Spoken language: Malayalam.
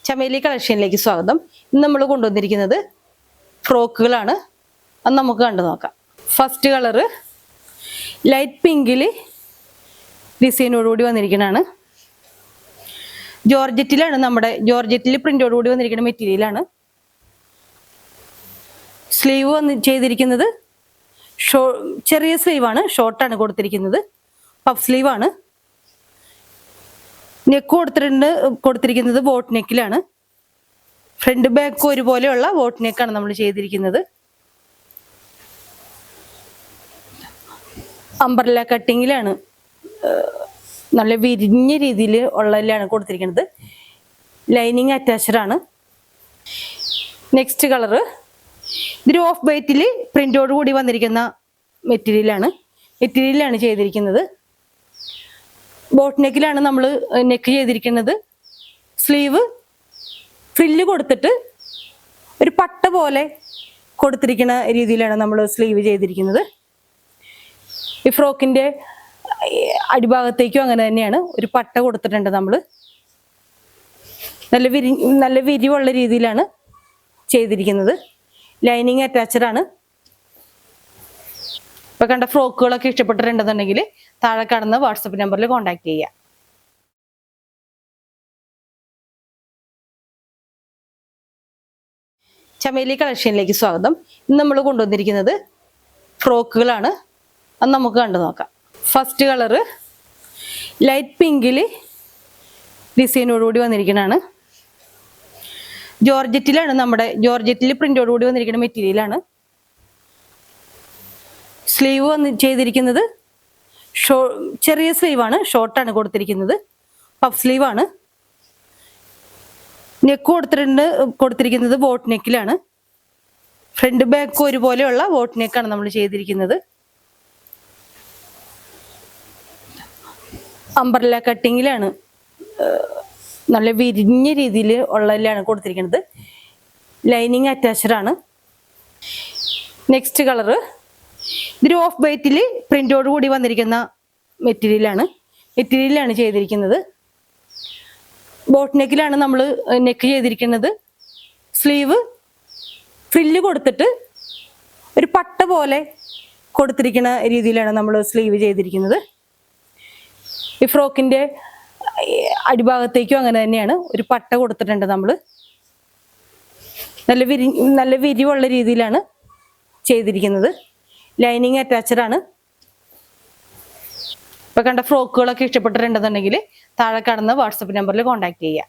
ചമേലി കളക്ഷനിലേക്ക് സ്വാഗതം. ഇന്ന് നമ്മൾ കൊണ്ടുവന്നിരിക്കുന്നത് ഫ്രോക്കുകളാണ്. അത് നമുക്ക് കണ്ടു നോക്കാം. ഫസ്റ്റ് കളറ് ലൈറ്റ് പിങ്കിൽ ഡിസൈനോടുകൂടി വന്നിരിക്കുന്നതാണ്. ജോർജറ്റിലാണ്, ജോർജറ്റിൽ പ്രിന്റോടുകൂടി വന്നിരിക്കുന്ന മെറ്റീരിയലാണ്. സ്ലീവ് ചെയ്തിരിക്കുന്നത് ചെറിയ സ്ലീവാണ്, ഷോർട്ടാണ് കൊടുത്തിരിക്കുന്നത്. പഫ് സ്ലീവാണ്. നെക്ക് കൊടുത്തിരിക്കുന്നത് ബോട്ട് നെക്കിലാണ്. ഫ്രണ്ട് ബാക്ക് ഒരുപോലെയുള്ള ബോട്ട് നെക്കാണ് നമ്മൾ ചെയ്തിരിക്കുന്നത്. അംബ്രല്ല കട്ടിങ്ങിലാണ്, നല്ല വിരിഞ്ഞ രീതിയിൽ ഉള്ളതിലാണ് കൊടുത്തിരിക്കുന്നത്. ലൈനിങ് അറ്റാച്ച്ഡ് ആണ്. നെക്സ്റ്റ് കളറ് ഇതൊരു ഓഫ് വൈറ്റിൽ പ്രിന്റോട് കൂടി വന്നിരിക്കുന്ന മെറ്റീരിയലാണ് ചെയ്തിരിക്കുന്നത്. ബോട്ട് നെക്കിലാണ് നമ്മൾ നെക്ക് ചെയ്തിരിക്കുന്നത്. സ്ലീവ് ഫ്രില്ല് കൊടുത്തിട്ട് ഒരു പട്ട പോലെ കൊടുത്തിരിക്കുന്ന രീതിയിലാണ് നമ്മൾ സ്ലീവ് ചെയ്തിരിക്കുന്നത്. ഈ ഫ്രോക്കിൻ്റെ അടിഭാഗത്തേക്കും അങ്ങനെ തന്നെയാണ്, ഒരു പട്ട കൊടുത്തിട്ടുണ്ട് നമ്മൾ. നല്ല വിരിവുള്ള രീതിയിലാണ് ചെയ്തിരിക്കുന്നത്. ലൈനിങ് അറ്റാച്ച്ഡ് ആണ്. ഇപ്പൊ കണ്ട ഫ്രോക്കുകളൊക്കെ ഇഷ്ടപ്പെട്ടിട്ടുണ്ടെന്നുണ്ടെങ്കിൽ താഴെ കാണുന്ന വാട്സപ്പ് നമ്പറിൽ കോൺടാക്ട് ചെയ്യുക. ചമേലി കളക്ഷനിലേക്ക് സ്വാഗതം. ഇന്ന് നമ്മൾ കൊണ്ടുവന്നിരിക്കുന്നത് ഫ്രോക്കുകളാണ്. അത് നമുക്ക് കണ്ടു നോക്കാം. ഫസ്റ്റ് കളറ് ലൈറ്റ് പിങ്കിൽ ഡിസൈനോടുകൂടി വന്നിരിക്കുന്നതാണ്. ജോർജറ്റിൽ പ്രിന്റോടുകൂടി വന്നിരിക്കുന്ന മെറ്റീരിയലാണ്. സ്ലീവ് ചെയ്തിരിക്കുന്നത് ചെറിയ സ്ലീവാണ്, ഷോർട്ടാണ് കൊടുത്തിരിക്കുന്നത്. പഫ് സ്ലീവാണ്. നെക്ക് കൊടുത്തിരിക്കുന്നത് ബോട്ട് നെക്കിലാണ്. ഫ്രണ്ട് ബാക്ക് ഒരുപോലെയുള്ള ബോട്ട് നെക്കാണ് നമ്മൾ ചെയ്തിരിക്കുന്നത്. അംബ്രല്ല കട്ടിങ്ങിലാണ്, നല്ല വിരിഞ്ഞ രീതിയിൽ ഉള്ളതിലാണ് കൊടുത്തിരിക്കുന്നത്. ലൈനിങ് അറ്റാച്ച്ഡ് ആണ്. നെക്സ്റ്റ് കളറ് ഇതൊരു ഓഫ് വൈറ്റിൽ പ്രിന്റോട് കൂടി വന്നിരിക്കുന്ന മെറ്റീരിയലാണ് ചെയ്തിരിക്കുന്നത്. ബോട്ട് നെക്കിലാണ് നമ്മൾ നെക്ക് ചെയ്തിരിക്കുന്നത്. സ്ലീവ് ഫ്രില്ല് കൊടുത്തിട്ട് ഒരു പട്ട പോലെ കൊടുത്തിരിക്കുന്ന രീതിയിലാണ് നമ്മൾ സ്ലീവ് ചെയ്തിരിക്കുന്നത്. ഈ ഫ്രോക്കിൻ്റെ അടിഭാഗത്തേക്കും അങ്ങനെ തന്നെയാണ്, ഒരു പട്ട കൊടുത്തിട്ടുണ്ട് നമ്മൾ. നല്ല വിരിവുള്ള രീതിയിലാണ് ചെയ്തിരിക്കുന്നത്. ലൈനിങ് അറ്റാച്ച്ഡ് ആണ്. ഇപ്പൊ കണ്ട ഫ്രോക്കുകളൊക്കെ ഇഷ്ടപ്പെട്ടിട്ടുണ്ടെന്നുണ്ടെങ്കിൽ താഴെ കാണുന്ന വാട്സപ്പ് നമ്പറിൽ കോൺടാക്ട് ചെയ്യുക.